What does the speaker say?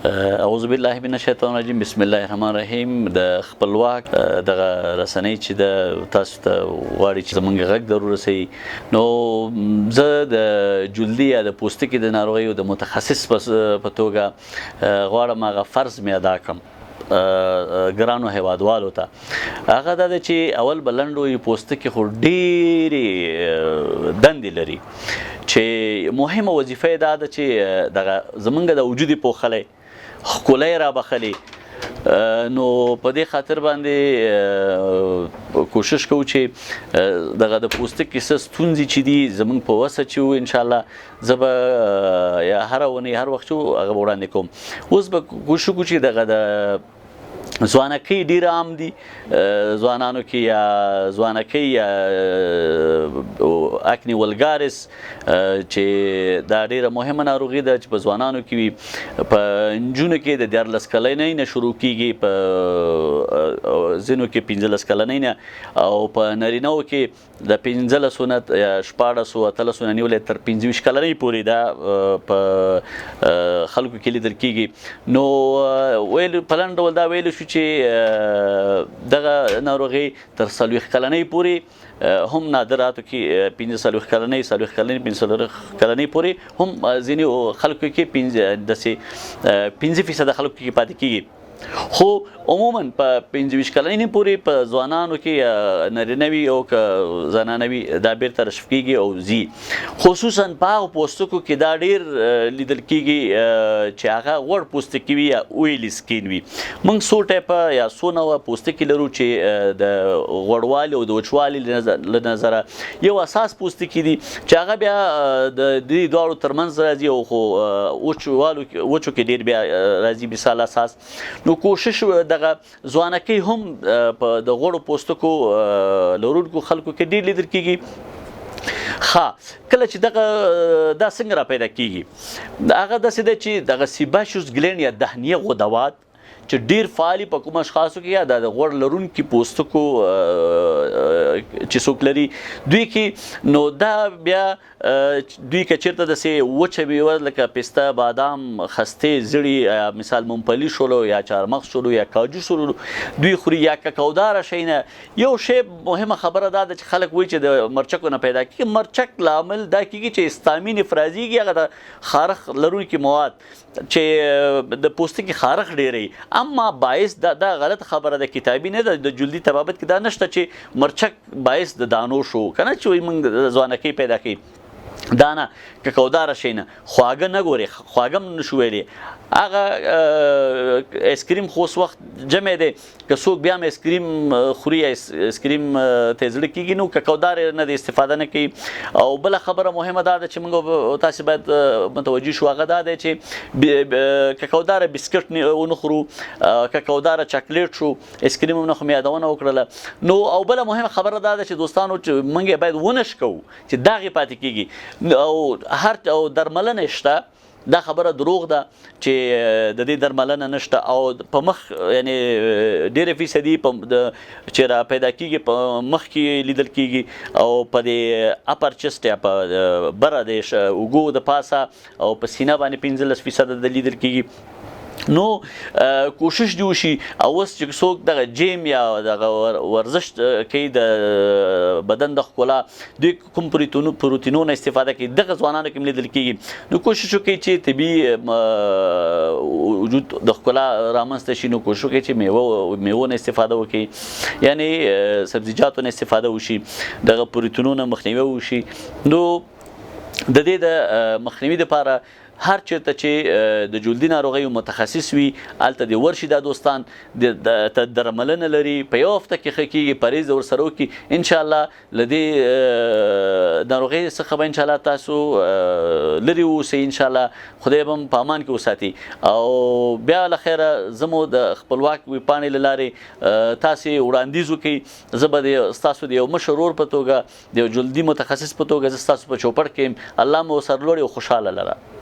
اعوذ بالله من الشیطان الرجیم بسم الله الرحمن الرحیم د خپلواک دغه رسنۍ چې د تاسو ته واړي چې زمونږ غږ ضرور رسي نو زه د جلدی یا د پوستکي د ناروغیو د متخصص په توګه غواړم هغه فرض مې ادا کړم ګرانو هیوادوالو ته هغه دا چې اول بلندو پوستکي خو ډېرې دندې لري چې مهمه وظیفه دا ده چې دغه زمونږ د وجودي پوښلی ښکلی را بخلی نو په دې خاطر باندې کوشش کوو چې دغه د پوستکي څه ستونزې چې دي زمونږ په وسه چې وو انشاءالله زه به یا هره اونۍ هر وخت چې هغه به وړاندې کوم اوس به کوشش وکړو چې دغه د ځوانکۍ ډېر عام دي ځوانانو کې یا ځوانکۍ یا اکني ولګارس چې دا ډېره مهمه ناروغي ده چې په ځوانانو کې وي په نجونو کې د 14 کلنۍ نه شروع کېږي په ځینو کې 15 کلنۍ نه او په نارینهو کې د 15 نه یا 14 اتلسو نه نیولې تر 25 کلنۍ پورې دا په خلکو کې لیدل کېږي نو ویل په لنډ ډول دا ویل شو چې دغه ناروغي تر 40 کلنۍ پورې هم نادراتو کې 15 کلنۍ 40 کلنۍ 15 کلنۍ پورې هم ځینې خلکو کې 5% خلکو کې پاتې کېږي خو عموما په 25 کلنۍ پورې په ځوانانو کې نارینوي او زنانوي دا بیرته رشف کېږي او ځي خصوصا په هغو پوستکو کې دا ډېر لیدل کېږي چې هغه غوړ پوستکي وي یا اویلي سکین وي موږ څو ټایپه یا څو نوعه پوستکي لرو چې د غوړوالي او د وچوالي له نظره یو اساس پوستکي دي چې هغه بیا د دې دواړو ترمنځ راځي او خو وچو کې ډېر بیا راځي مثال اساس نو کوشش دغه ځوانکۍ هم په د غوړو پوستکو لرونکو خلکو کې ډېر لیدل کېږي کله چې دغه دا څنګه را پیدا کېږي هغه داسې ده چې دغه سیباشوس ګلینډ یا دهنیه غدوات چې ډېر فعالي په کوم اشخاصو کې یا د غوړ لرونکي پوستکو چې څوک لري دوی کې نو دا بیا دوی که چېرته داسې وچه میوه لکه پسته بادام خستې زړي مثال ممپلي شولو یا چارمغز شولو یا کاجو شولو دوی خوري یا ککوداره شی نه یو شی مهمه خبره دا ده چې خلک وایي چې د مرچکو نه پیدا کېږي مرچک لامل دا کېږي چې هستامین افرازېږي هغه د خارښ لرونکي مواد چې د پوستکي خارښ ډېروي اما باعث دا غلط خبره ده کتابي نه ده د جلدي طبابت کې دا نشته چې مرچک باعث د دانو شو که نه چې موږ ځوانکۍ پیدا کوي دانه ککوداره شي نه خواږه نه ګوري خواږه هم نشو ویلی هغه ایسکریم خو اوس وخت جمع دی که څوک بیا هم ایسکریم خوري ایسکریم ته زړه کېږي نو ککوداره نه د استفاده نه کوي او بله خبره مهمه دا ده چې موږ تاسې باید متوجه شو هغه دا دی چې ککوداره بسکټ ونه خورو ککوداره چاکلیټ شو ایسکریم هم نه خو مې یادونه وکړله نو او بله مهمه خبره دا ده چې دوستانو چې موږ باید ونه شکو چې داغې پاتې کېږي او درملنه شته دا خبره دروغ ده چې د دې درملنه نشته او په مخ یعنی ډېره فیصدي چې را پیدا کېږي په مخ کې لیدل کېږي او په دې اپر چست یا په بره د اوږو د پاسه او په سینه باندې 15% د لیدل کېږي نو کوشش دی وشي او اوس چې څوک دغه جیم یا دغه ورزش کوي د بدن د ښکلا دوی کوم پروتینونه استفاده کوي دغه ځوانانو کې لیدل کېږي نو کوشش وکړي چې طبي وجود د ښکلا رامنځته شي نو کوشش وکړي چې میوو نه استفاده وکړي یعنی سبزیجاتو نه استفاده وشي دغه پروتینونه مخنیوي وشي نو د دې د مخنیوي دپاره هر چېرته چې د جلدي ناروغیو متخصص وي هلته دې ورشي دا دوستان د درملنه لري په یو هفته کې ښه کېږي پرهیز ورسره وکړي انشاءالله له دې ناروغۍ څخه به انشاءالله تاسو لرې واوسئ انشاءالله خدای به هم په امان کې وساتي او بیا له خیره زه مو د خپلواک ویبپاڼې له لارې تاسې وړاندیز وکړئ زه به ستاسو د یو مشر ورور په توګه د یو جلدي متخصص په توګه زه ستاسو په چوپړ کې یم الله مو ورسره لوړ او خوشحاله لره